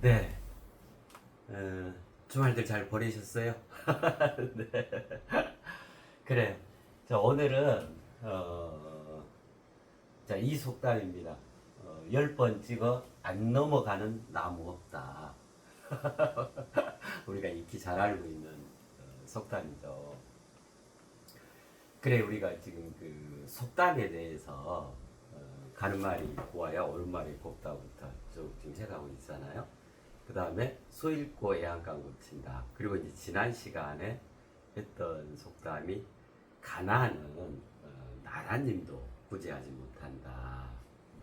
네, 주말들 잘 보내셨어요? 네. 그래. 자, 오늘은, 자, 이 속담입니다. 10번 찍어 안 넘어가는 나무 없다. 우리가 익히 잘 알고 있는 속담이죠. 그래, 우리가 지금 그 속담에 대해서 가는 말이 고와야 옳은 말이 곱다부터 쭉 지금 해가고 있잖아요. 그 다음에 소 잃고 애완강 고친다. 그리고 이제 지난 시간에 했던 속담이 가난은 나라님도 구제하지 못한다.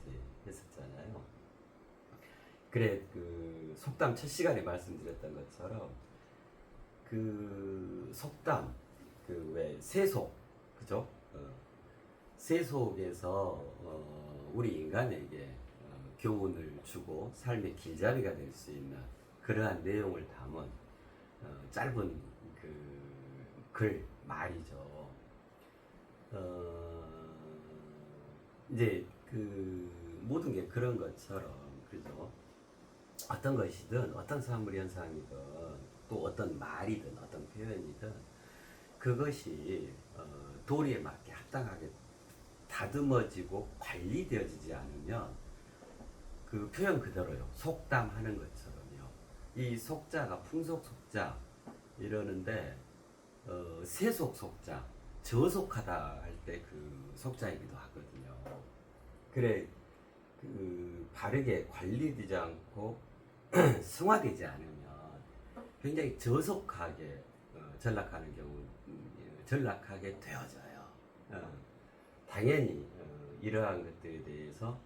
이제 했었잖아요. 그래 그 속담 첫 시간에 말씀드렸던 것처럼 그 속담 그 왜 세속 그죠? 세속에서 우리 인간에게 교훈을 주고 삶의 길잡이가 될 수 있는 그러한 내용을 담은 짧은 그 글 말이죠. 이제 그 모든 게 그런 것처럼 그죠? 어떤 것이든 어떤 사물 현상이든 또 어떤 말이든 어떤 표현이든 그것이 도리에 맞게 합당하게 다듬어지고 관리되어지지 않으면 그 표현 그대로요. 속담하는 것처럼요. 이 속자가 풍속 속자 이러는데 세속 속자, 저속하다 할 때 그 속자이기도 하거든요. 그래 그 바르게 관리되지 않고 승화되지 않으면 굉장히 저속하게 전락하는 경우 전락하게 되어져요. 당연히 이러한 것들에 대해서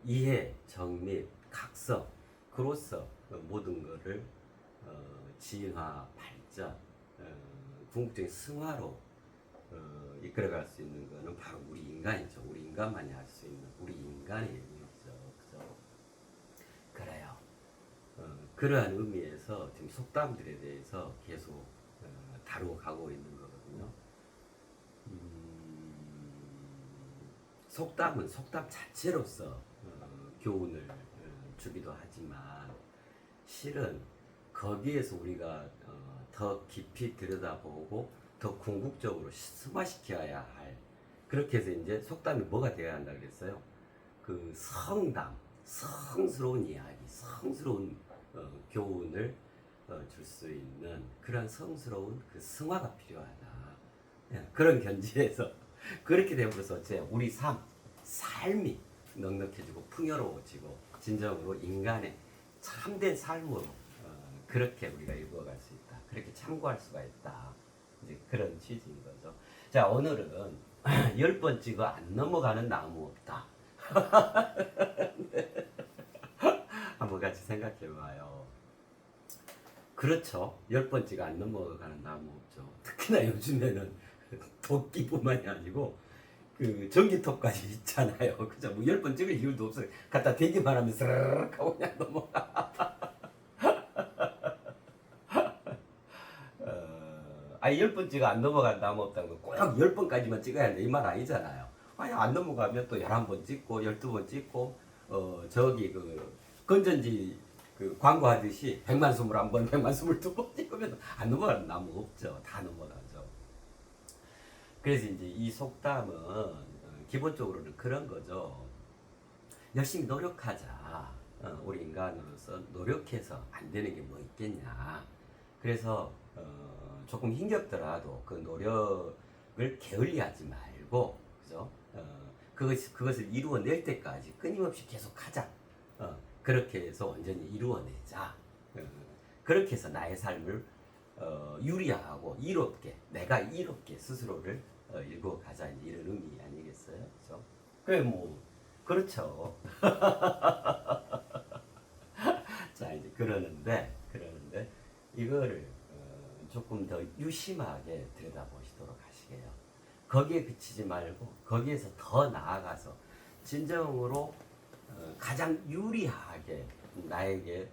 이해, 정립, 각성, 그로서 모든 것을 진화, 발전, 궁극적인 승화로 이끌어갈 수 있는 것은 바로 우리 인간이죠. 우리 인간만이 할 수 있는 우리 인간의 영역이죠. 그죠? 그래요. 그러한 의미에서 지금 속담들에 대해서 계속 다루어 가고 있는 거거든요. 속담은 속담 자체로서 교훈을 주기도 하지만 실은 거기에서 우리가 더 깊이 들여다보고 더 궁극적으로 승화시켜야 할 그렇게 해서 이제 속담이 뭐가 되어야 한다 그랬어요? 그 성담, 성스러운 이야기, 성스러운 교훈을 줄 수 있는 그런 성스러운 그 승화가 필요하다. 예, 그런 견지에서 그렇게 되면서 우리 삶이 넉넉해지고 풍요로워지고 진정으로 인간의 참된 삶으로 그렇게 우리가 이루어갈 수 있다. 그렇게 참고할 수가 있다. 이제 그런 취지인 거죠. 자, 오늘은 10번 찍어 안 넘어가는 나무 없다. 한번 같이 생각해 봐요. 그렇죠. 10번 찍어 안 넘어가는 나무 없죠. 특히나 요즘에는 도끼뿐만이 아니고 그 전기톱까지 있잖아요. 그죠? 뭐 10번 찍을 이유도 없어요. 갖다 대기만 하면 스르륵 하고 그냥 넘어가. 아니 10번 찍어 안 넘어간 나무 없다고 꼭 10번까지만 찍어야 한다 이 말 아니잖아요. 아니 안 넘어가면 또 11번 찍고 12번 찍고 저기 그 건전지 그 광고하듯이 100만 21번 100만 22번 찍으면 안 넘어가는 나무 없죠. 다 넘어가죠. 그래서 이제 이 속담은 기본적으로는 그런 거죠. 열심히 노력하자. 우리 인간으로서 노력해서 안 되는 게 뭐 있겠냐. 그래서 조금 힘겹더라도 그 노력을 게을리하지 말고, 그죠? 그것을 이루어낼 때까지 끊임없이 계속 하자. 그렇게 해서 완전히 이루어내자. 그렇게 해서 나의 삶을 유리하고 이롭게, 내가 이롭게 스스로를 읽어가자. 이런 의미 아니겠어요? 그죠? 그래, 뭐, 그렇죠. 자, 이제 그러는데, 이거를 조금 더 유심하게 들여다보시도록 하시게요. 거기에 그치지 말고 거기에서 더 나아가서 진정으로 가장 유리하게 나에게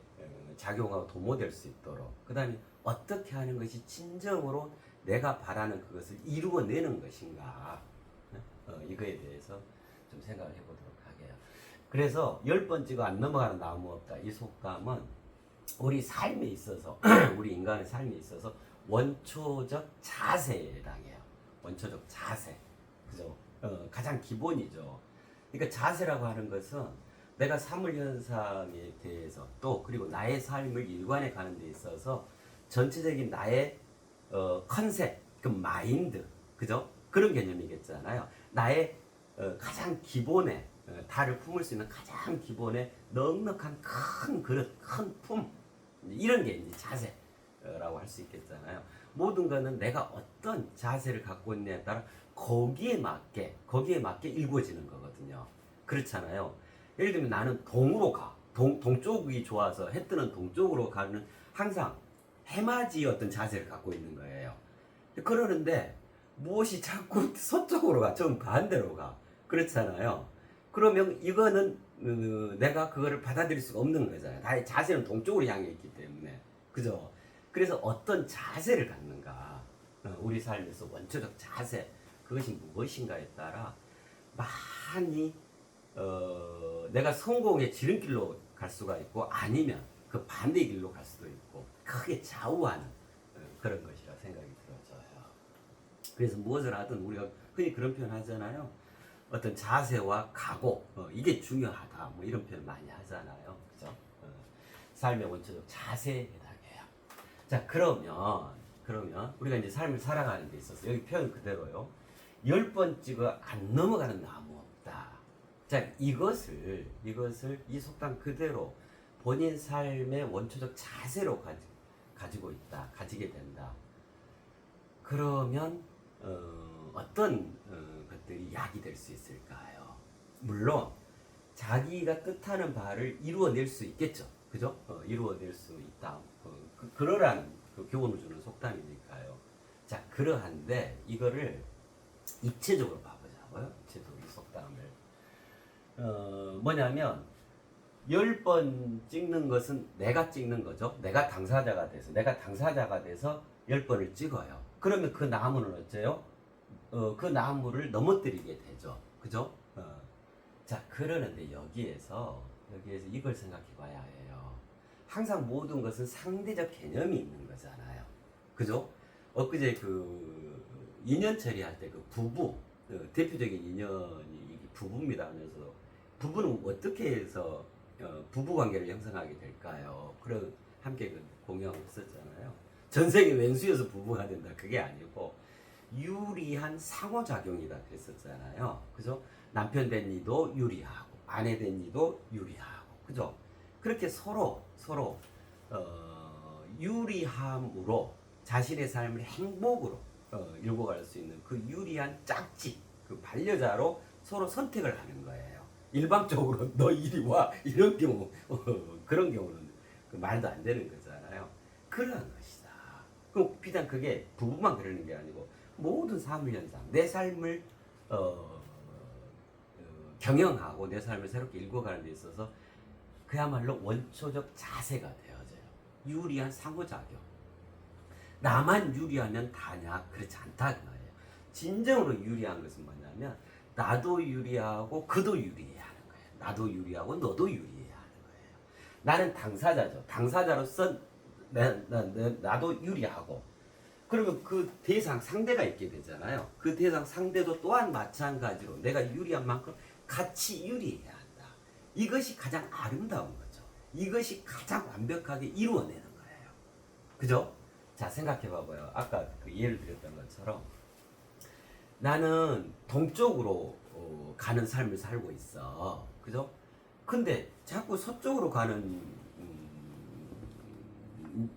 작용하고 도모될 수 있도록 그 다음에 어떻게 하는 것이 진정으로 내가 바라는 그것을 이루어내는 것인가 이거에 대해서 좀 생각을 해보도록 하게요. 그래서 10번 찍어 안 넘어가는 나무 없다. 이 속담은 우리 삶에 있어서 우리 인간의 삶에 있어서 원초적 자세에 해당해요. 원초적 자세. 그죠? 가장 기본이죠. 그러니까 자세라고 하는 것은 내가 사물현상에 대해서 또 그리고 나의 삶을 일관해 가는 데 있어서 전체적인 나의 컨셉, 그 마인드, 그죠? 그런 개념이겠잖아요. 나의 가장 기본에 달을 품을 수 있는 가장 기본의 넉넉한 큰 그릇, 큰 품, 이런 게 이제 자세라고 할 수 있겠잖아요. 모든 거는 내가 어떤 자세를 갖고 있느냐에 따라 거기에 맞게 일구어지는 거거든요. 그렇잖아요. 예를 들면 나는 동으로 가. 동쪽이 좋아서 해 뜨는 동쪽으로 가는 항상 해맞이 어떤 자세를 갖고 있는 거예요. 그러는데 무엇이 자꾸 서쪽으로 가, 정 반대로 가. 그렇잖아요. 그러면 이거는 내가 그거를 받아들일 수가 없는 거잖아요. 나의 자세는 동쪽으로 향해 있기 때문에. 그죠? 그래서 어떤 자세를 갖는가. 우리 삶에서 원초적 자세. 그것이 무엇인가에 따라 많이 내가 성공의 지름길로 갈 수가 있고 아니면 그 반대 길로 갈 수도 있고 크게 좌우하는 그런 것이라 생각이 들어져요. 그래서 무엇을 하든 우리가 흔히 그런 표현 하잖아요. 어떤 자세와 각오 이게 중요하다 뭐 이런 표현 많이 하잖아요. 그죠? 삶의 원초적 자세에 해당해요. 자 그러면 우리가 이제 삶을 살아가는 데 있어서 여기 표현 그대로요. 10번 찍어 안 넘어가는 나무 없다. 자 이것을 이 속담 그대로 본인 삶의 원초적 자세로 가지고 있다. 가지게 된다. 그러면 어떤 것들이 약이 될 수 있을까요? 물론 자기가 뜻하는 바를 이루어낼 수 있겠죠. 그죠? 이루어낼 수 있다. 그러라는 그 교훈을 주는 속담이니까요. 자 그러한데 이거를 입체적으로 봐보자고요. 입체적으로 이 속담을 뭐냐면 10번 찍는 것은 내가 찍는 거죠. 내가 당사자가 돼서 10번을 찍어요. 그러면 그 나무는 어째요? 그 나무를 넘어뜨리게 되죠. 그죠? 자, 그러는데 여기에서 이걸 생각해 봐야 해요. 항상 모든 것은 상대적 개념이 있는 거잖아요. 그죠? 엊그제 그 인연 처리할 때 그 부부, 대표적인 인연이 부부입니다 하면서 부부는 어떻게 해서 부부 관계를 형성하게 될까요? 그런 함께 그 공유하고 있었잖아요. 전생에 왼수여서 부부가 된다. 그게 아니고 유리한 상호작용이다 그랬었잖아요. 그죠? 남편 된 이도 유리하고 아내 된 이도 유리하고 그죠? 그렇게 서로 유리함으로 자신의 삶을 행복으로 일궈갈 수 있는 그 유리한 짝지 그 반려자로 서로 선택을 하는 거예요. 일방적으로 너 이리 와 이런 경우 그런 경우는 그 말도 안 되는 거잖아요. 그런 것이다. 그럼 비단 그게 부부만 그러는 게 아니고 모든 사물 현상 내 삶을 경영하고 내 삶을 새롭게 읽어가는 데 있어서 그야말로 원초적 자세가 되어져요. 유리한 상호작용. 나만 유리하면 다냐? 그렇지 않다 그 말이에요. 진정으로 유리한 것은 뭐냐면 나도 유리하고 그도 유리해야 하는 거예요. 나도 유리하고 너도 유리해야 하는 거예요. 나는 당사자죠. 당사자로서 나도 유리하고 그러면 그 대상 상대가 있게 되잖아요. 그 대상 상대도 또한 마찬가지로 내가 유리한 만큼 같이 유리해야 한다. 이것이 가장 아름다운 거죠. 이것이 가장 완벽하게 이루어내는 거예요. 그죠? 자 생각해 봐봐요. 아까 그 예를 드렸던 것처럼 나는 동쪽으로 가는 삶을 살고 있어. 그죠? 근데 자꾸 서쪽으로 가는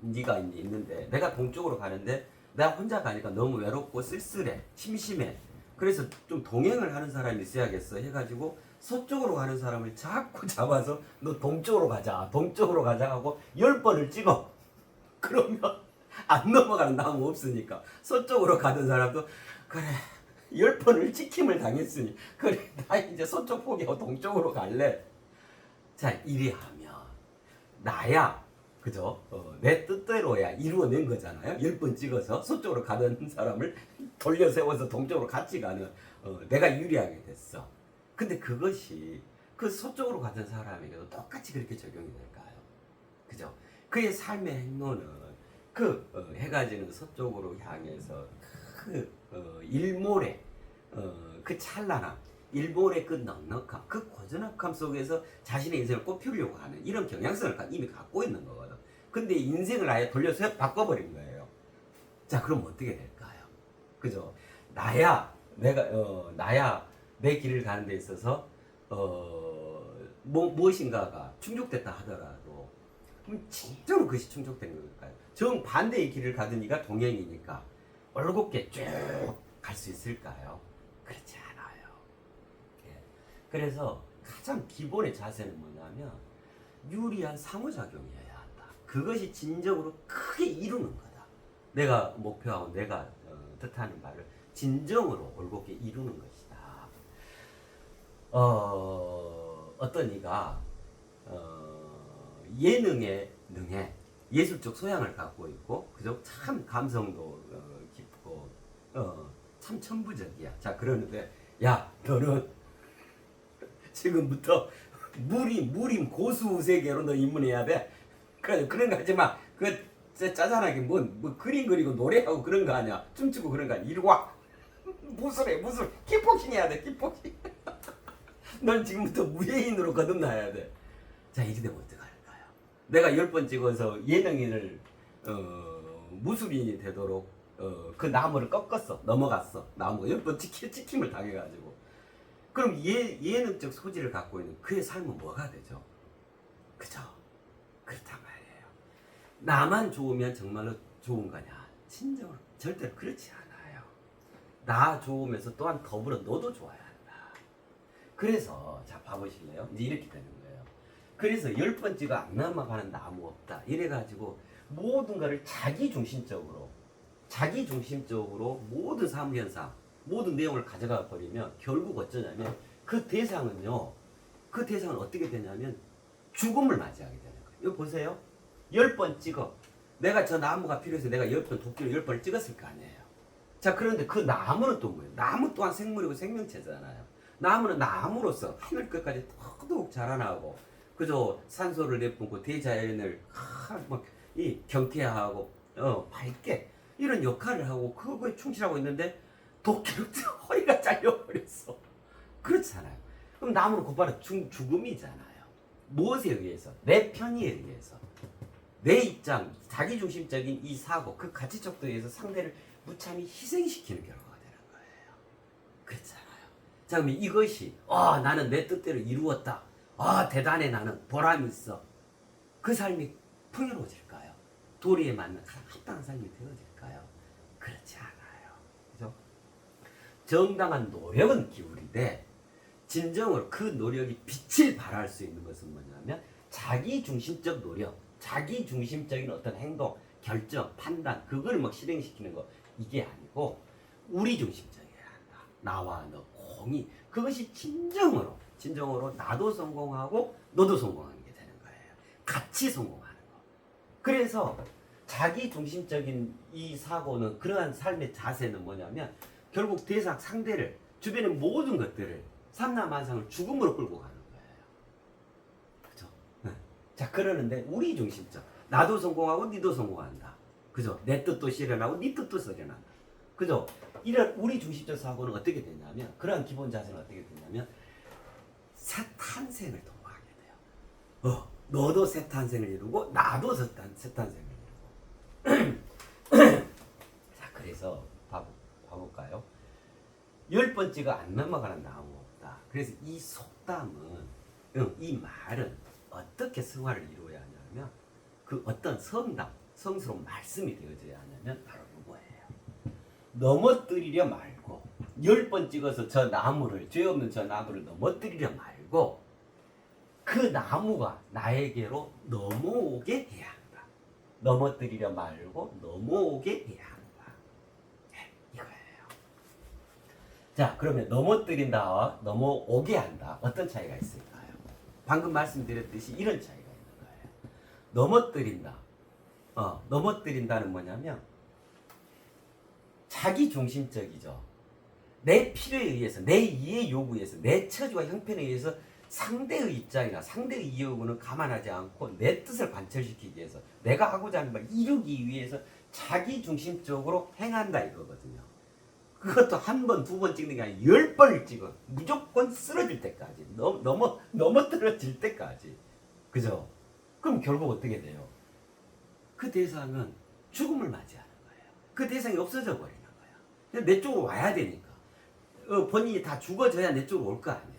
네가 있는데 내가 동쪽으로 가는데 내가 혼자 가니까 너무 외롭고 쓸쓸해. 심심해. 그래서 좀 동행을 하는 사람이 있어야겠어 해가지고 서쪽으로 가는 사람을 자꾸 잡아서 너 동쪽으로 가자 하고 10번을 찍어. 그러면 안 넘어가는 나무 없으니까 서쪽으로 가던 사람도 그래 10번을 찍힘을 당했으니 그래 나 이제 서쪽 포기하고 동쪽으로 갈래. 자 이리하면 나야 그죠? 내 뜻대로야 이루어낸 거잖아요. 10번 찍어서 서쪽으로 가던 사람을 돌려 세워서 동쪽으로 같이 가는 내가 유리하게 됐어. 근데 그것이 그 서쪽으로 가던 사람에게도 똑같이 그렇게 적용이 될까요? 그죠? 그의 삶의 행로는 그 해가 지는 서쪽으로 향해서 그 일몰의 그 찬란함, 일몰의 그 넉넉함, 그 고즈넉함 속에서 자신의 인생을 꽃피우려고 하는 이런 경향성을 이미 갖고 있는 거거든. 근데 인생을 아예 돌려서 바꿔버린 거예요. 자, 그럼 어떻게 될까요? 그죠? 나야 내 길을 가는 데 있어서 무엇인가가 충족됐다 하더라도 그럼 진짜로 그것이 충족된 걸까요? 정반대의 길을 가던 이가 동행이니까 올곧게 쭉 갈 수 있을까요? 그렇지 않아요. 예. 그래서 가장 기본의 자세는 뭐냐면 유리한 상호작용이어야 한다. 그것이 진정으로 크게 이루는 거다. 내가 목표하고 내가 뜻하는 바를 진정으로 올곧게 이루는 것이다. 어떤 이가 예능에 능해 예술적 소양을 갖고 있고 그죠? 참 감성도 깊고 참 천부적이야. 자, 그러는데 야, 너는 지금부터 무림 고수 세계로 너 입문해야 돼. 그런 거 하지 마. 그 짜잔하게 뭐 그림 그리고 노래하고 그런 거 아니야. 춤추고 그런 거 아니야. 이리 와. 무술해. 킥복싱 해야 돼. 킥복싱. 넌 지금부터 무예인으로 거듭나야 돼. 자, 이렇게 되면 어떡할까요? 내가 10번 찍어서 예능인을 무술인이 되도록 그 나무를 꺾었어. 넘어갔어. 나무가 10번 찍힘을 당해가지고. 그럼 예능적 소질을 갖고 있는 그의 삶은 뭐가 되죠? 그죠? 그렇단 말이에요. 나만 좋으면 정말로 좋은 거냐? 진정으로 절대로 그렇지 않아요. 나 좋으면서 또한 더불어 너도 좋아야 한다. 그래서 자, 봐보실래요? 이제 이렇게 되는 거예요. 그래서 10번째가 안 넘어가는 나무 없다. 이래가지고 모든 것을 자기중심적으로 모든 사무현상, 모든 내용을 가져가 버리면 결국 어쩌냐면 그 대상은 어떻게 되냐면 죽음을 맞이하게 되는 거예요. 이거 보세요. 10번 찍어. 내가 저 나무가 필요해서 내가 10번 도끼를 10번을 찍었을 거 아니에요. 자, 그런데 그 나무는 또 뭐예요? 나무 또한 생물이고 생명체잖아요. 나무는 나무로서 하늘 끝까지 더더욱 자라나고 그저 산소를 내뿜고 대자연을 경쾌하고 밝게 이런 역할을 하고 그거에 충실하고 있는데 도끼로 허리가 잘려버렸어. 그렇잖아요. 그럼 나무는 곧바로 죽음이잖아요. 무엇에 의해서? 내 편의에 의해서. 내 입장, 자기중심적인 이 사고, 그 가치척도에 의해서 상대를 무참히 희생시키는 결과가 되는 거예요. 그렇잖아요. 자, 그럼 이것이 나는 내 뜻대로 이루었다. 대단해. 나는 보람이 있어. 그 삶이 풍요로워질까요? 도리에 맞는 가장 합당한 삶이 되어질까요? 그렇지 않아요. 그죠? 정당한 노력은 기울이되 진정으로 그 노력이 빛을 발할 수 있는 것은 뭐냐면 자기중심적 노력, 자기중심적인 어떤 행동, 결정, 판단, 그걸 막 실행시키는 거 이게 아니고 우리 중심적이어야 한다. 나와 너 공이 그것이 진정으로 나도 성공하고 너도 성공하는 게 되는 거예요. 같이 성공하는 거. 그래서 자기중심적인 이 사고는 그러한 삶의 자세는 뭐냐면 결국 대상 상대를 주변의 모든 것들을 삼라만상을 죽음으로 끌고 가는 거예요. 그죠? 자, 그러는데 우리 중심적 나도 성공하고 니도 성공한다. 그죠? 내 뜻도 실현하고 니 뜻도 실현한다. 그죠? 이런 우리 중심적 사고는 어떻게 되냐면 그러한 기본 자세는 어떻게 되냐면 새 탄생을 도모하게 돼요. 너도 새 탄생을 이루고 나도 새 탄생을 이루고. 자, 그래서 봐볼까요? 10번째가 안 넘어가는 나무 없다. 그래서 이 속담은 이 말은 어떻게 성화를 이루어야 하냐면 그 어떤 성스러운 말씀이 되어져야 하냐면 바로 이거예요. 넘어뜨리려 말고 10번 찍어서 저 나무를 죄 없는 저 나무를 넘어뜨리려 말고 그 나무가 나에게로 넘어오게 해야 한다. 넘어뜨리려 말고 넘어오게 해야 한다. 네, 이거예요. 자, 그러면 넘어뜨린다와 넘어오게 한다. 어떤 차이가 있을까요? 방금 말씀드렸듯이 이런 차이가 있는 거예요. 넘어뜨린다는 뭐냐면 자기중심적이죠. 내 필요에 의해서, 내 이해 요구에 의해서, 내 처지와 형편에 의해서 상대의 입장이나 상대의 이유는 감안하지 않고 내 뜻을 관철시키기 위해서 내가 하고자 하는 걸 이루기 위해서 자기 중심적으로 행한다 이거거든요. 그것도 한 번, 두 번 찍는 게 아니라 10번을 찍어. 무조건 쓰러질 때까지. 넘어뜨려질 때까지. 그죠? 그럼 결국 어떻게 돼요? 그 대상은 죽음을 맞이하는 거예요. 그 대상이 없어져 버리는 거야. 내 쪽으로 와야 되니까. 본인이 다 죽어져야 내 쪽으로 올 거 아니에요.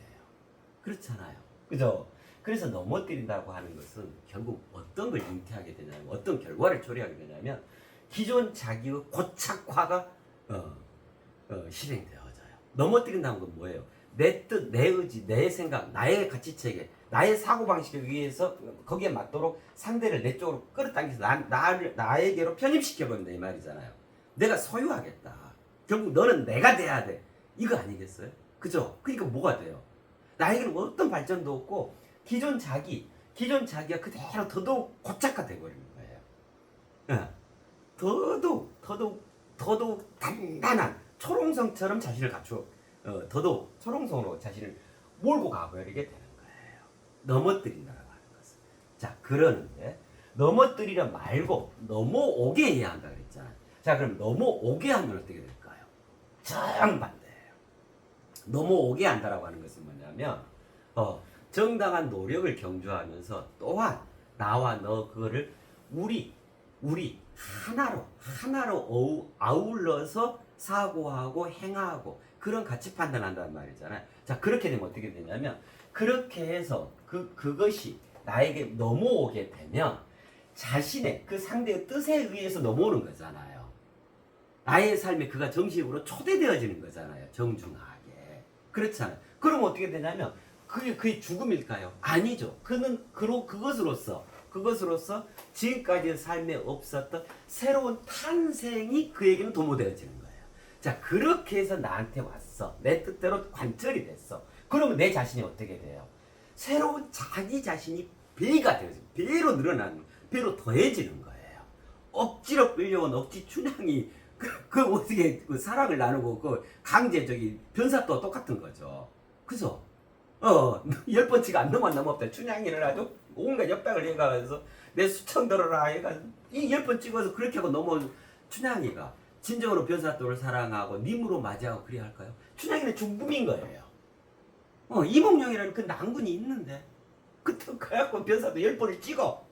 그렇잖아요. 그죠? 그래서 넘어뜨린다고 하는 것은 결국 어떤 걸 잉태하게 되냐면, 어떤 결과를 초래하게 되냐면, 기존 자기의 고착화가 실행되어져요. 넘어뜨린다는 건 뭐예요? 내 뜻, 내 의지, 내 생각, 나의 가치체계, 나의 사고방식에 의해서 거기에 맞도록 상대를 내 쪽으로 끌어당겨서 나에게로 편입시켜버린다 이 말이잖아요. 내가 소유하겠다. 결국 너는 내가 돼야 돼. 이거 아니겠어요? 그죠? 그러니까 뭐가 돼요? 나에게는 어떤 발전도 없고 기존 자기가 그대로 더더욱 고착화돼 버리는 거예요. 더더욱 단단한 초롱성처럼 자신을 갖추어 더더욱 초롱성으로 자신을 몰고 가버리게 되는 거예요. 넘어뜨린다라고 하는 것은. 자, 그러는데 넘어뜨리려 말고 넘어오게 해야 한다 그랬잖아요. 자, 그럼 넘어오게 하면 어떻게 될까요? 정반대예요. 넘어오게 한다라고 하는 것은 뭐냐면 정당한 노력을 경주하면서 또한 나와 너 그거를 우리 하나로 아울러서 사고하고 행하고 그런 가치 판단한다는 말이잖아요. 자, 그렇게 되면 어떻게 되냐면 그렇게 해서 그것이 나에게 넘어오게 되면 자신의 그 상대의 뜻에 의해서 넘어오는 거잖아요. 나의 삶에 그가 정식으로 초대되어지는 거잖아요. 정중하게. 그렇잖아요. 그럼 어떻게 되냐면 그게 죽음일까요? 아니죠. 그것으로서 지금까지의 삶에 없었던 새로운 탄생이 그에게는 도모되어지는 거예요. 자, 그렇게 해서 나한테 왔어. 내 뜻대로 관철이 됐어. 그러면 내 자신이 어떻게 돼요? 새로운 자기 자신이 배가 되어서 배로 늘어나는, 배로 더해지는 거예요. 억지로 끌려온 억지 춘향이 어떻게 사랑을 나누고 강제 변사또 똑같은 거죠. 그죠? 10번치가 안 넘었다. 춘향이를 아주 온갖 역병을 해가면서 내 수청 들어라 해가지고 이 10번 찍어서 그렇게 하고 넘어온 춘향이가 진정으로 변사또를 사랑하고 님으로 맞이하고 그래야 할까요? 춘향이는 중금인 거예요. 이몽룡이라는 그 난군이 있는데 그래갖고 변사또 10번을 찍어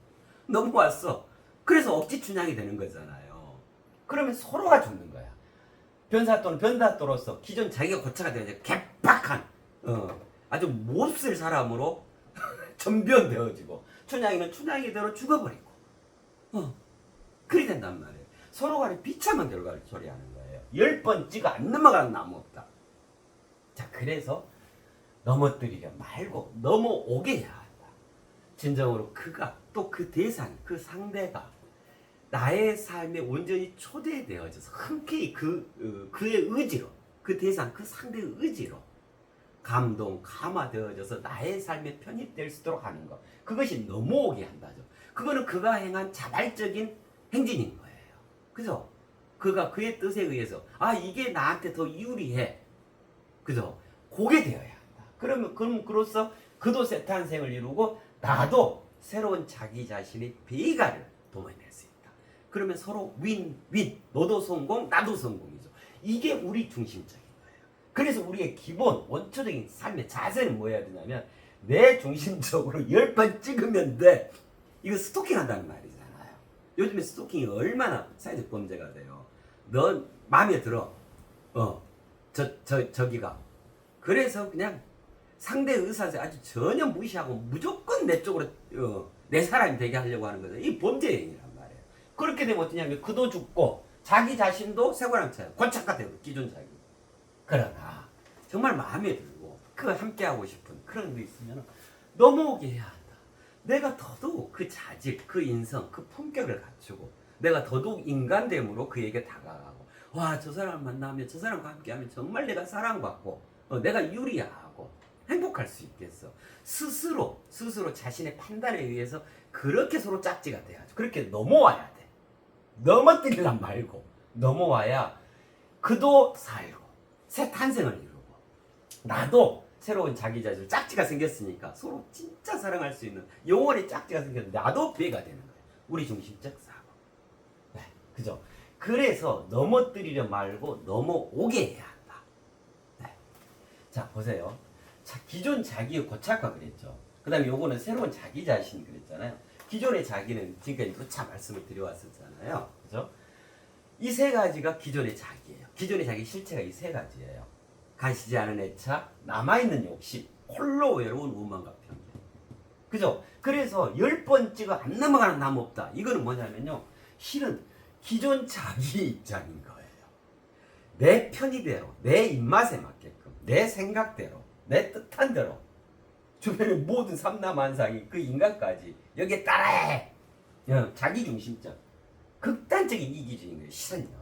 넘어왔어. 그래서 억지 춘향이 되는 거잖아요. 그러면 서로가 죽는 거야. 변사또는 변사또로서 기존 자기가 고차가 되어서 개팍한 아주 몹쓸 사람으로 전변되어지고 춘향이는 춘향이대로 죽어버리고 그리 된단 말이에요. 서로 간에 비참한 결과를 초래하는 거예요. 10번 찍어 안 넘어가는 나무 없다. 자, 그래서 넘어뜨리려 말고 넘어오게 해야 한다. 진정으로 그가 또 그 대상, 그 상대가 나의 삶에 온전히 초대되어져서 흔쾌히 그의 의지로, 그 대상, 그 상대의 의지로 감화되어져서 나의 삶에 편입될 수 있도록 하는 것. 그것이 넘어오게 한다죠. 그거는 그가 행한 자발적인 행진인 거예요. 그죠? 그의 뜻에 의해서 이게 나한테 더 유리해. 그죠? 그게 되어야 한다. 그럼 그로써 그도 새 탄생을 이루고 나도 새로운 자기 자신의 배가를 도모해낼 수 있다. 그러면 서로 윈윈. 너도 성공, 나도 성공이죠. 이게 우리 중심적인 거예요. 그래서 우리의 기본 원초적인 삶의 자세는 뭐여야 되냐면 내 중심적으로 10번 찍으면 돼. 이거 스토킹 한다는 말이잖아요. 요즘에 스토킹이 얼마나 사회적 범죄가 돼요. 넌 마음에 들어. 저기가. 그래서 그냥 상대 의사를 아주 전혀 무시하고 무조건 내 쪽으로 내 사람이 되게 하려고 하는 거죠. 이 범죄 행위란 말이에요. 그렇게 되면 어떠냐면 그도 죽고 자기 자신도 쇠고랑 차요. 고착화 되고 기존 자기. 그러나 정말 마음에 들고 그걸 함께하고 싶은 그런 게 있으면 넘어오게 해야 한다. 내가 더더욱 그 자질, 그 인성, 그 품격을 갖추고 내가 더더욱 인간됨으로 그에게 다가가고 저 사람을 만나면 저 사람과 함께하면 정말 내가 사랑받고 내가 유리하고 행복할 수 있겠어. 스스로 자신의 판단에 의해서 그렇게 서로 짝지가 돼야죠. 그렇게 넘어와야 돼. 넘어뜨리란 말고 넘어와야 그도 살고 새 탄생을 이루고 나도 새로운 자기 자신을 짝지가 생겼으니까 서로 진짜 사랑할 수 있는 영원히 짝지가 생겼는데 나도 배가 되는 거예요. 우리 중심적 사고. 네, 그죠? 그래서 넘어뜨리려 말고 넘어오게 해야 한다. 네. 자, 보세요. 자, 기존 자기의 고착화 그랬죠. 그 다음에 요거는 새로운 자기 자신 그랬잖아요. 기존의 자기는 지금까지 누차 말씀을 드려왔었잖아요. 그죠? 이 세 가지가 기존의 자기예요. 기존의 자기 실체가 이 세 가지예요. 가시지 않은 애착, 남아있는 욕심, 홀로 외로운 우만과 편견. 그죠? 그래서 10번 찍어 안 넘어가는 나무 없다. 이거는 뭐냐면요. 실은 기존 자기 입장인 거예요. 내 편의대로, 내 입맛에 맞게끔, 내 생각대로, 내 뜻한 대로 주변의 모든 삼라만상이 그 인간까지 여기에 따라해. 자기중심적, 극단적인 이기주의인 거예요. 실은요.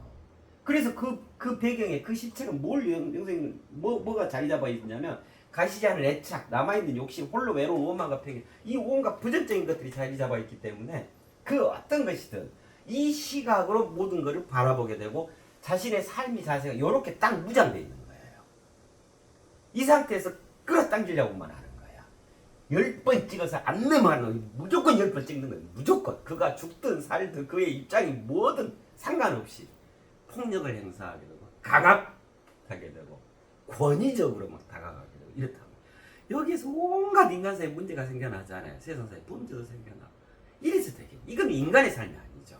그래서 그 배경에 그 실체가 영생님 뭐가 자리 잡아 있냐면 가시지 않은 애착, 남아있는 욕심, 홀로 외로운 오만과 편견, 이 온갖 부정적인 것들이 자리 잡아 있기 때문에 그 어떤 것이든 이 시각으로 모든 것을 바라보게 되고 자신의 삶이 자세가 이렇게 딱 무장되어 있는 거예요. 이 상태에서 끌어당기려고만 하는 거야. 10번 찍어서 안 넘어가는 거 무조건 10번 찍는 거예요. 무조건. 그가 죽든 살든 그의 입장이 뭐든 상관없이 폭력을 행사하게 되고 강압하게 되고 권위적으로 막 다가가게 되고 이렇다. 여기에서 온갖 인간사의 문제가 생겨나잖아요. 세상사의 문제도 생겨나. 이래서 되게 이건 인간의 삶이 아니죠.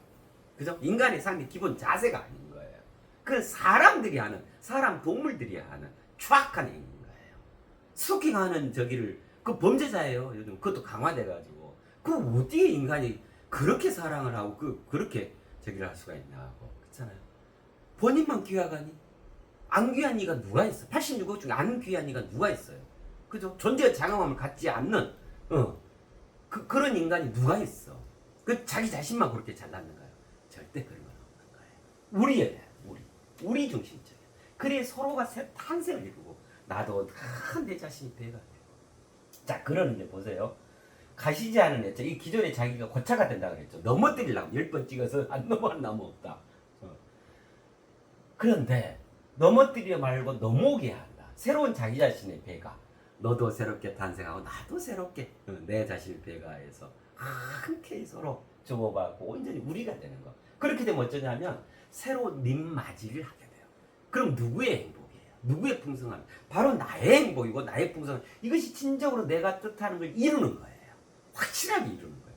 그죠? 인간의 삶의 기본 자세가 아닌 거예요. 그건 사람들이 하는, 사람 동물들이 하는 추악한 행위인 거예요. 스토킹하는 저기를 그 범죄자예요. 요즘 그것도 강화돼가지고 그 어디에 인간이 그렇게 사랑을 하고 그렇게 저기를 할 수가 있냐고. 그렇잖아요. 본인만 귀하가니? 안 귀한 이가 누가 있어? 86억 중에 안 귀한 이가 누가 있어요? 그죠? 존재의 장엄함을 갖지 않는 그런 인간이 누가 있어? 그 자기 자신만 그렇게 잘났는 거예요. 절대 그런 건 없는 거예요. 우리예요. 우리 중심적이에요. 그래 서로가 새 탄생을 이루고 나도 내 자신이 배가 되고. 자, 그러는데 보세요. 가시지 않은 애착, 이 기존의 자기가 고차가 된다 그랬죠. 넘어뜨리려면 10번 찍어서 안 넘어간 나무 없다. 그런데 넘어뜨리려 말고 넘어오게 한다. 새로운 자기 자신의 배가. 너도 새롭게 탄생하고 나도 새롭게 내 자신의 배가해서 함께 서로 주고받고 온전히 우리가 되는 거. 그렇게 되면 어쩌냐면 새로운 님맞이를 하게 돼요. 그럼 누구의 행복이에요? 누구의 풍성함? 바로 나의 행복이고 나의 풍성함. 이것이 진정으로 내가 뜻하는 걸 이루는 거예요. 확실하게 이루는 거예요.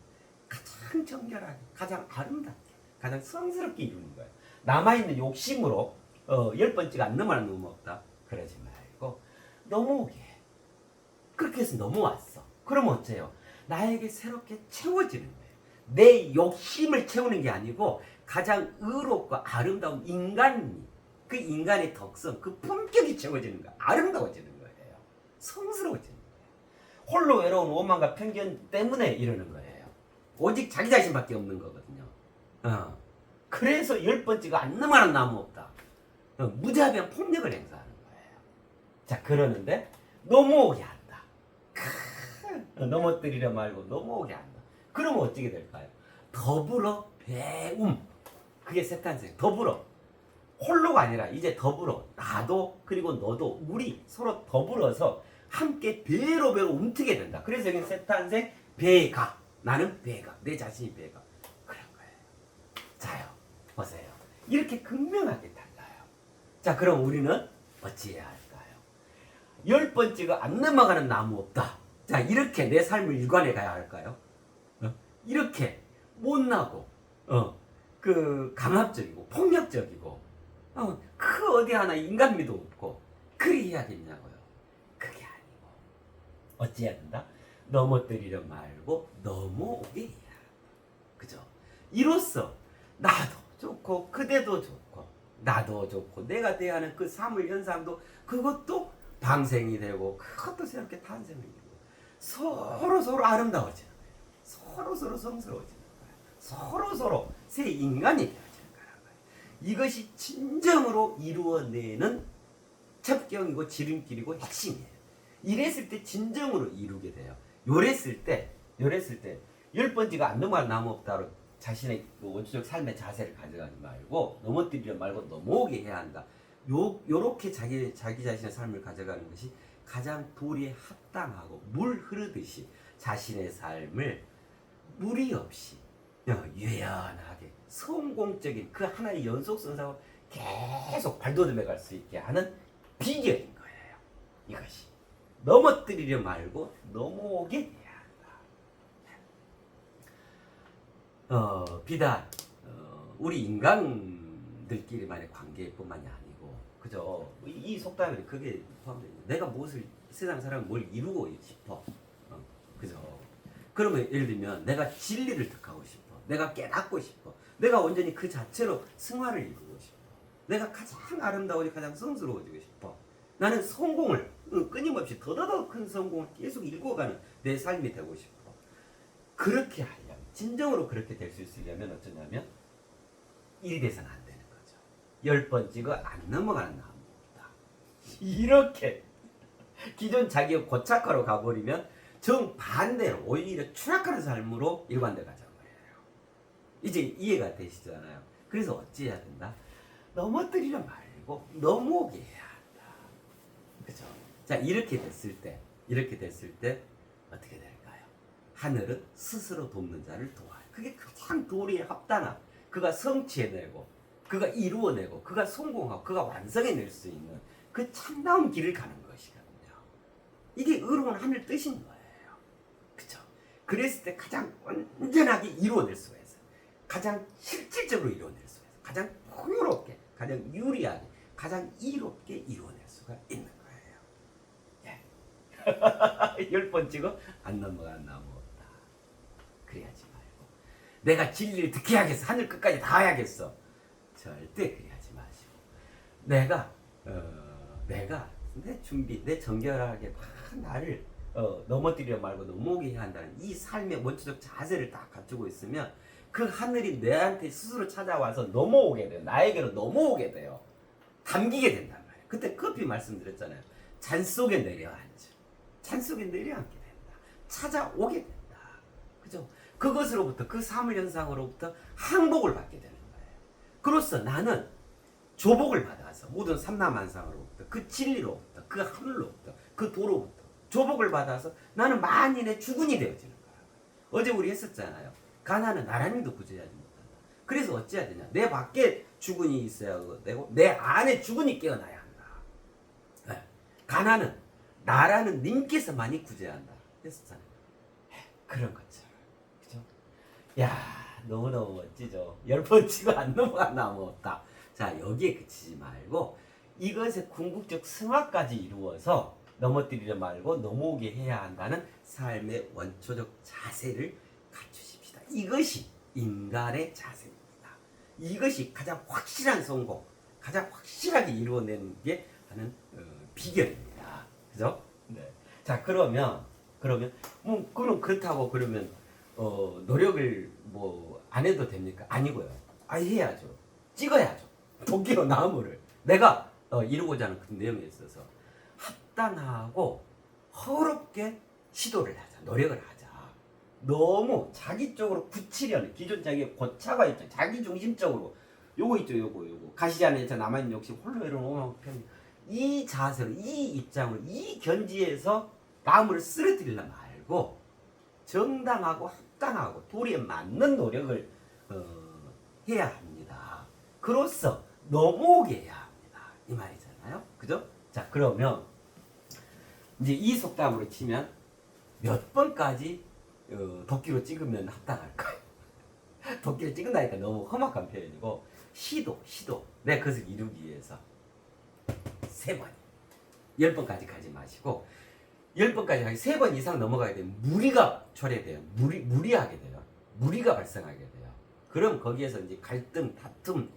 가장 정결하게, 가장 아름답게, 가장 성스럽게 이루는 거예요. 남아있는 욕심으로 10번째가 안 넘어가는 놈 없다. 그러지 말고 넘어오게 해. 그렇게 해서 넘어왔어. 그러면 어째요? 나에게 새롭게 채워지는 거예요. 내 욕심을 채우는 게 아니고 가장 의롭고 아름다운 인간이, 그 인간의 덕성, 그 품격이 채워지는 거예요. 아름다워지는 거예요. 성스러워지는 거예요. 홀로 외로운 오만과 편견 때문에 이러는 거예요. 오직 자기 자신밖에 없는 거거든요. 그래서 10번째가 안 넘어가는 나무 없다. 무자비한 폭력을 행사하는 거예요. 자, 그러는데 넘어오게 한다. 넘어뜨리려 말고 넘어오게 한다. 그러면 어떻게 될까요? 더불어 배움. 그게 세탄생. 더불어. 홀로가 아니라 이제 더불어. 나도 그리고 너도 우리 서로 더불어서 함께 배로 움트게 된다. 그래서 여기는 세탄생 배가. 나는 배가. 내 자신이 배가. 그런 거예요. 자요. 보세요. 이렇게 극명하게 달라요. 자, 그럼 우리는 어찌해야 할까요? 10번째가 안 넘어가는 나무 없다. 자, 이렇게 내 삶을 일관해 가야 할까요? 이렇게 못나고 강압적이고 폭력적이고 그 어디 하나 인간미도 없고 그리 해야겠냐고요. 그게 아니고 어찌해야 된다? 넘어뜨리려 말고 넘어오게 해야 한다. 그죠? 이로써 나도 좋고 그대도 좋고 나도 좋고 내가 대하는 그 사물 현상도 그것도 방생이 되고 그것도 새롭게 탄생을 이루고 서로 아름다워지는 거예요. 서로 성스러워지는 거예요. 서로 새 인간이 되어지는 거예요. 이것이 진정으로 이루어내는 첩경이고 지름길이고 핵심이에요. 이랬을 때 진정으로 이루게 돼요. 요랬을 때 10번째가 안 넘어갈 나무 없다로 자신의 원초적 삶의 자세를 가져가지 말고 넘어뜨리려 말고 넘어오게 해야 한다. 요렇게 자기 자신의 삶을 가져가는 것이 가장 도리에 합당하고 물 흐르듯이 자신의 삶을 무리 없이 유연하게 성공적인 그 하나의 연속선상으로 계속 발돋움해 갈 수 있게 하는 비결인 거예요. 이것이 넘어뜨리려 말고 넘어오게 해야 한다. 비단 우리 인간들끼리만의 관계뿐만이 아니고 그죠? 이 속담에 그게 포함되어 있는 내가 무엇을 세상 사람은 뭘 이루고 싶어 그죠? 그러면 예를 들면 내가 진리를 득하고 싶어 내가 깨닫고 싶어 내가 온전히 그 자체로 승화를 이루고 싶어 내가 가장 아름다우고 가장 성스러워지고 싶어 나는 성공을 끊임없이 더더더 큰 성공을 계속 일궈가는 내 삶이 되고 싶어 그렇게 하려면 진정으로 그렇게 될 수 있으려면 어쩌냐면 일이 돼서는 안 되는 거죠. 10번 찍어 안 넘어가는 나무다. 이렇게 기존 자기의 고착화로 가버리면 정반대로 오히려 추락하는 삶으로 일관돼 가자는 거예요. 이제 이해가 되시잖아요. 그래서 어찌해야 된다? 넘어뜨리려 말고 넘어오게 해야 한다. 그죠? 자 이렇게 됐을 때 어떻게 될까요? 하늘은 스스로 돕는 자를 도와요. 그게 가장 도리에 합당한 그가 성취해내고 그가 이루어내고 그가 성공하고 그가 완성해낼 수 있는 그 참다운 길을 가는 것이거든요. 이게 의로운 하늘 뜻인 거예요. 그쵸? 그랬을 때 가장 온전하게 이루어낼 수가 있어요. 가장 실질적으로 이루어낼 수가 있어요. 가장 풍요롭게 가장 유리하게 가장 이롭게 이루어낼 수가 있는 거예요. 예. 10번 찍어 안 넘어간 나무 없다. 그래야지 말고 내가 진리를 득해야겠어 하늘 끝까지 닿아야겠어 절대 그래하지 마시고 내가 내 준비 내 정결하게 다 나를 넘어뜨려 말고 넘어오게 해야 한다는 이 삶의 원초적 자세를 딱 갖추고 있으면 그 하늘이 내한테 스스로 찾아와서 넘어오게 돼요. 나에게로 넘어오게 돼요. 담기게 된단 말이에요. 그때 급히 말씀드렸잖아요. 잔 속에 내려앉죠. 잔 속에 내려앉게 된다. 찾아오게 된다. 그죠? 그것으로부터 그 사물현상으로부터 항복을 받게 되는 거예요. 그로써 나는 조복을 받아서 모든 삼라만상으로부터 그 진리로부터 그 하늘로부터 그 도로부터 조복을 받아서 나는 만인의 주군이 되어지는 거예요. 어제 우리 했었잖아요. 가난은 나라님도 구제하지 못한다. 그래서 어찌해야 되냐? 내 밖에 주군이 있어야 되고 내 안에 주군이 깨어나야 한다. 네. 가난은 나라는 님께서만이 구제한다. 했었잖아요. 그런 것처럼. 그죠? 야, 너무너무 멋지죠? 10번 치고 안 넘어간 나무 없다. 자, 여기에 그치지 말고 이것의 궁극적 승화까지 이루어서 넘어뜨리려 말고 넘어오게 해야 한다는 삶의 원초적 자세를 갖추십시다. 이것이 인간의 자세입니다. 이것이 가장 확실한 성공, 가장 확실하게 이루어내는 게 하는 비결입니다. 그죠? 네. 자, 그러면 그럼 그렇다고 그러면 노력을 뭐 안 해도 됩니까? 아니고요. 해야죠. 찍어야죠. 도끼로 나무를 내가 이루고자 하는 그 내용에 있어서 합당하고 허롭게 시도를 하자. 노력을 하자. 너무 자기 쪽으로 굳히려는 기존 자기의 고차가 있죠. 자기 중심적으로 요거 있죠. 요거 가시지 않는 저 남아있는 욕심 홀로 이루는 편. 이 자세로 이 입장으로 이 견지에서 마음을 쓰러뜨리려 말고 정당하고 합당하고 도리에 맞는 노력을 해야 합니다. 그로써 넘어오게 해야 합니다. 이 말이잖아요. 그죠? 자, 그러면 이제 이 속담으로 치면 몇 번까지 도끼로 찍으면 합당할까요? 도끼로 찍은다니까 너무 험악한 표현이고 시도 내가 그것을 이루기 위해서 3번 10번까지 가지 마시고 10번까지 가지 3번 이상 넘어가게 되면 무리가 초래돼요. 무리하게 돼요. 무리가 발생하게 돼요. 그럼 거기에서 이제 갈등, 다툼,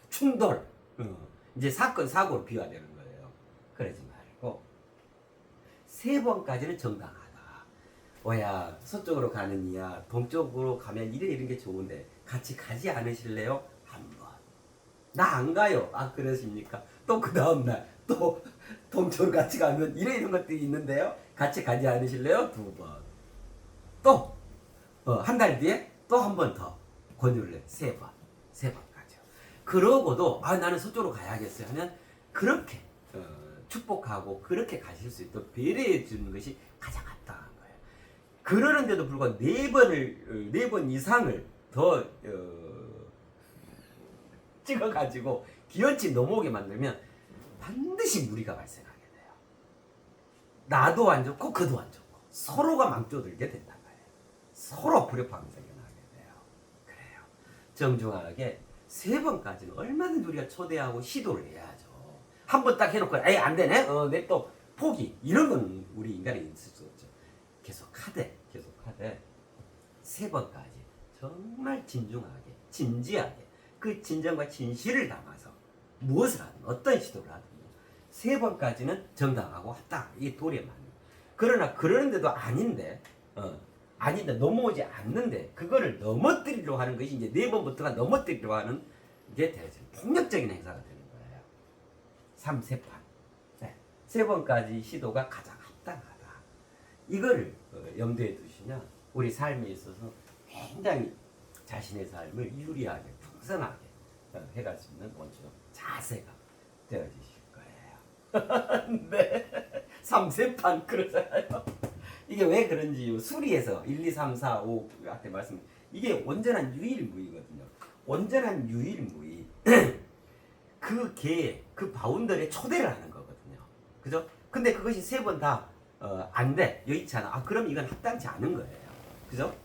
충돌, 이제 사건, 사고로 비화되는 거예요. 그러지 말고 3번까지는 정당하다. 뭐야, 서쪽으로 가는 이야, 동쪽으로 가면 이런 게 좋은데 같이 가지 않으실래요? 한 번. 나 안 가요. 그러십니까? 또 그 다음날 또 동쪽으로 같이 가면 이런 것들이 있는데요. 같이 가지 않으실래요? 2번. 또 한 달 뒤에 또 한 번 더 권유를 해. 3번 가죠. 그러고도 나는 서쪽으로 가야겠어요 하면 그렇게 축복하고 그렇게 가실 수 있도록 배려해 주는 것이 가장 합당한 거예요. 그러는데도 불구하고 네 번 이상을 더 찍어가지고 기어치 넘어오게 만들면 반드시 무리가 발생하게 돼요. 나도 안 좋고 그도 안 좋고 서로가 망조들게 된단 말이에요. 서로 불협화음이 생겨나게 돼요. 그래요. 정중하게 3번까지는 얼마든지 우리가 초대하고 시도를 해야죠. 한 번 딱 해놓고 에이 안 되네? 내 또 포기 이런 건 우리 인간에 있을 수 없죠. 계속하되 3번까지 정말 진중하게 진지하게 그 진정과 진실을 담아서 무엇을 하든 어떤 시도를 하든 3번까지는 정당하고 합당 이게 도리에 맞는. 그러나 그러는데도 아닌데 넘어오지 않는데 그거를 넘어뜨리려고 하는 것이 이제 4번부터가 넘어뜨리려고 하는 게 되죠. 폭력적인 행사가 되는 거예요. 3세판. 네. 3번까지 시도가 가장 합당하다. 이거를 염두에 두시면 우리 삶에 있어서 굉장히 자신의 삶을 유리하게 풍성하게 해갈 수 있는 원칙 자세가 되어지실 거예요. 네. 3세판 그러잖아요. 이게 왜 그런지 수리에서 1, 2, 3, 4, 5 앞에 말씀 이게 온전한 유일무이거든요. 온전한 유일무이 그 개, 그 바운더리에 초대를 하는 거거든요. 그죠? 근데 그것이 3번 다 안 돼. 여의치 않아. 그럼 이건 합당치 않은 거예요. 그죠?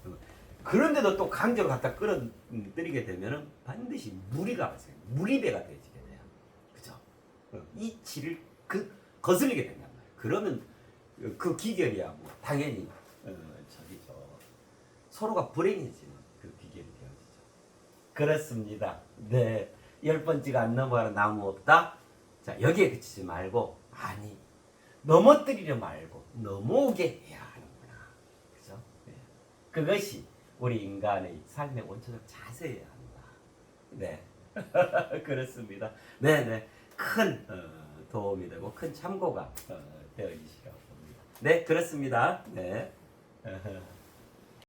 그런데도 또 강제로 갖다 끌어들이게 되면은 반드시 무리가 발생해요. 무리배가 되어지게 돼요. 그죠? 이치를 거슬리게 된단 말이에요. 그러면 그 기결이야 뭐 당연히 서로가 불행해지는 그 비결이 되어지죠. 그렇습니다. 네. 10번째가 안 넘어가는 나무 없다. 자, 여기에 그치지 말고 아니 넘어뜨리려 말고 넘어오게 해야 하는구나. 그죠? 네. 그것이 우리 인간의 삶의 원초적 자세여야 한다. 네. 그렇습니다. 네네. 큰 도움이 되고 큰 참고가 되어지시라고 봅니다. 네, 그렇습니다. 네.